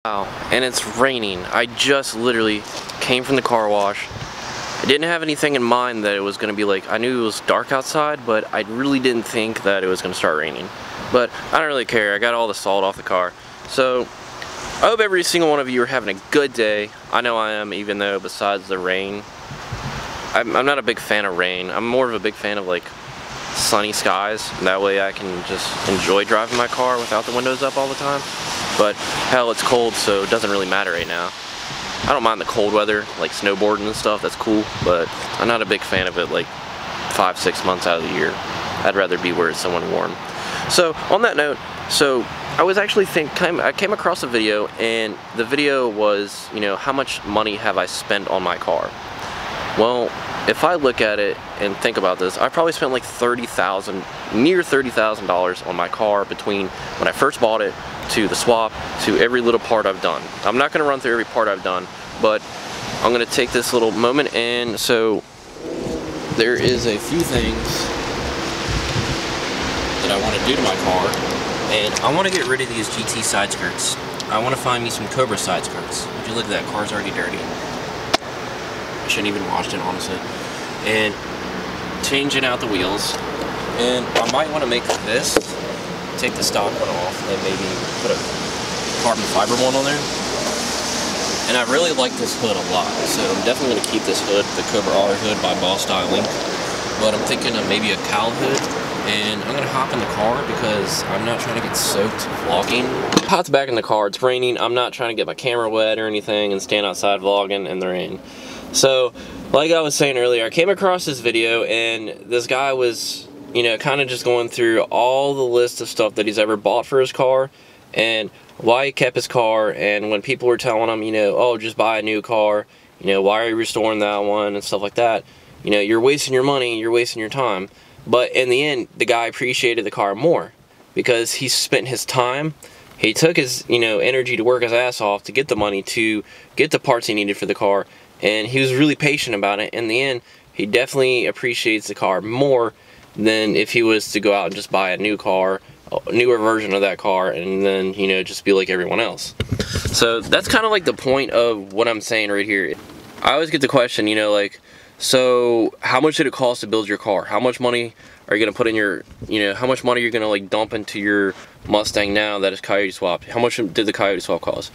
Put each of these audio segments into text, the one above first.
Wow, and it's raining. I just literally came from the car wash. I didn't have anything in mind that it was going to be like, I knew it was dark outside, but I really didn't think that it was going to start raining. But I don't really care. I got all the salt off the car. So I hope every single one of you are having a good day. I know I am, even though besides the rain, I'm not a big fan of rain. I'm more of a big fan of like sunny skies. That way I can just enjoy driving my car without the windows up all the time. But hell, it's cold, so it doesn't really matter right now. I don't mind the cold weather, like snowboarding and stuff, that's cool, but I'm not a big fan of it like 5-6 months out of the year. I'd rather be where it's somewhat warm. So on that note, so I was actually I came across a video, and the video was, you know, how much money have I spent on my car? Well, if I look at it and think about this, I probably spent like near $30,000 on my car between when I first bought it to the swap to every little part I've done. I'm not going to run through every part I've done, but I'm going to take this little moment, and so there is a few things that I want to do to my car, and I want to get rid of these GT side skirts. I want to find me some Cobra side skirts. Would you look at that, car's already dirty. I shouldn't even washed it, honestly. And changing out the wheels, and I might want to make this, take the stock one off, and maybe put a carbon fiber one on there. And I really like this hood a lot, so I'm definitely going to keep this hood, the Cobra R hood by Boss Styling. But I'm thinking of maybe a cowl hood, and I'm going to hop in the car because I'm not trying to get soaked vlogging. Hopped back in the car, it's raining, I'm not trying to get my camera wet or anything and stand outside vlogging in the rain. So, like I was saying earlier, I came across this video, and this guy was, you know, kind of just going through all the list of stuff that he's ever bought for his car, and why he kept his car, and when people were telling him, you know, oh, just buy a new car, you know, why are you restoring that one, and stuff like that, you know, you're wasting your money, you're wasting your time. But in the end, the guy appreciated the car more, because he spent his time, he took his, you know, energy to work his ass off to get the money to get the parts he needed for the car, and he was really patient about it. In the end, he definitely appreciates the car more than if he was to go out and just buy a new car, a newer version of that car, and then, you know, just be like everyone else. So that's kind of like the point of what I'm saying right here. I always get the question, you know, like, so how much did it cost to build your car? How much money are you going to put in your, you know, how much money are you going to like dump into your Mustang now that is coyote swapped? How much did the coyote swap cost?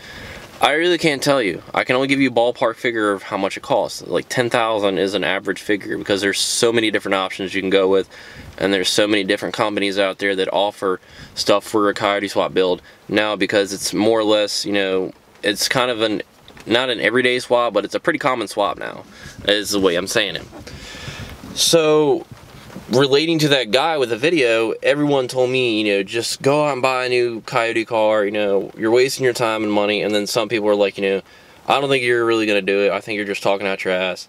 I really can't tell you. I can only give you a ballpark figure of how much it costs. Like $10,000 is an average figure, because there's so many different options you can go with, and there's so many different companies out there that offer stuff for a coyote swap build now, because it's more or less, you know, it's kind of not an everyday swap, but it's a pretty common swap now, is the way I'm saying it. So relating to that guy with the video, everyone told me, you know, just go out and buy a new coyote car, you know, you're wasting your time and money. And then some people were like, you know, I don't think you're really going to do it. I think you're just talking out your ass,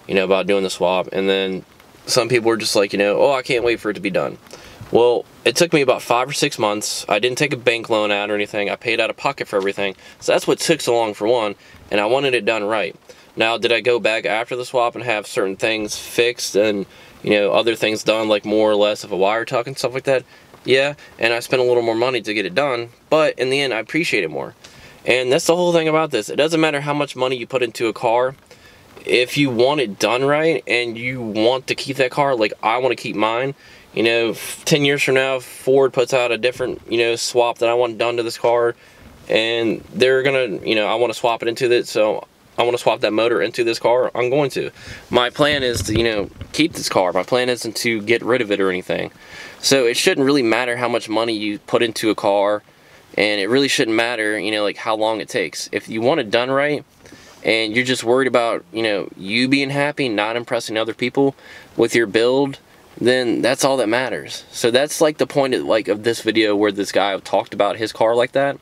you know, about doing the swap. And then some people were just like, you know, oh, I can't wait for it to be done. Well, it took me about 5 or 6 months. I didn't take a bank loan out or anything. I paid out of pocket for everything. So that's what took so long, for one, and I wanted it done right. Now, did I go back after the swap and have certain things fixed and, you know, other things done, like more or less of a wire tuck and stuff like that? Yeah, and I spent a little more money to get it done, but in the end, I appreciate it more. And that's the whole thing about this. It doesn't matter how much money you put into a car. If you want it done right and you want to keep that car, like I want to keep mine, you know, 10 years from now, Ford puts out a different, you know, swap that I want done to this car, and they're gonna, you know, I want to swap it into it, so I want to swap that motor into this car, I'm going to. My plan is to, you know, keep this car. My plan isn't to get rid of it or anything. So it shouldn't really matter how much money you put into a car, and it really shouldn't matter, you know, like how long it takes. If you want it done right, and you're just worried about, you know, you being happy, not impressing other people with your build, then that's all that matters. So that's like the point of, like, of this video, where this guy talked about his car like that.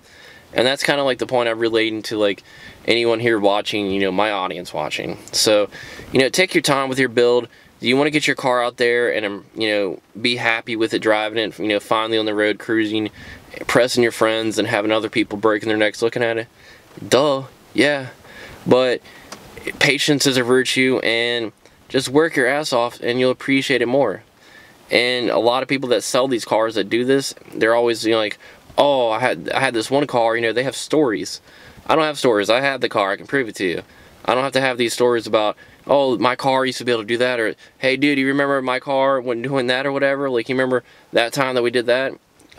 And that's kind of like the point I'm relating to, like, anyone here watching, you know, my audience watching. So, you know, take your time with your build. Do you want to get your car out there and, you know, be happy with it, driving it, you know, finally on the road, cruising, pressing your friends and having other people breaking their necks looking at it? Duh, yeah. But patience is a virtue, and just work your ass off and you'll appreciate it more. And a lot of people that sell these cars that do this, they're always, you know, like, oh, I had this one car, you know, they have stories. I don't have stories. I have the car. I can prove it to you. I don't have to have these stories about, oh, my car used to be able to do that, or, hey, dude, you remember my car when doing that or whatever? Like, you remember that time that we did that?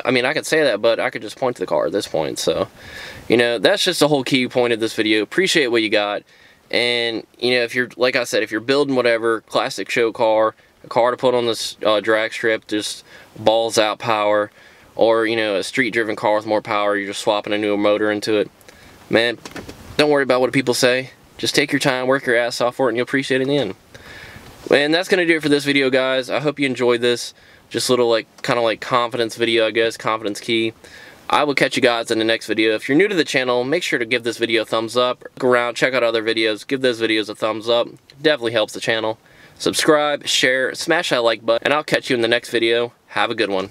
I mean, I could say that, but I could just point to the car at this point. So, you know, that's just the whole key point of this video. Appreciate what you got. And, you know, if you're, like I said, if you're building whatever, classic show car, a car to put on this drag strip, just balls out power, or, you know, a street-driven car with more power, you're just swapping a newer motor into it. Man, don't worry about what people say. Just take your time, work your ass off for it, and you'll appreciate it in the end. And that's going to do it for this video, guys. I hope you enjoyed this. Just little, like, kind of like confidence video, I guess, confidence key. I will catch you guys in the next video. If you're new to the channel, make sure to give this video a thumbs up. Look around, check out other videos, give those videos a thumbs up. Definitely helps the channel. Subscribe, share, smash that like button, and I'll catch you in the next video. Have a good one.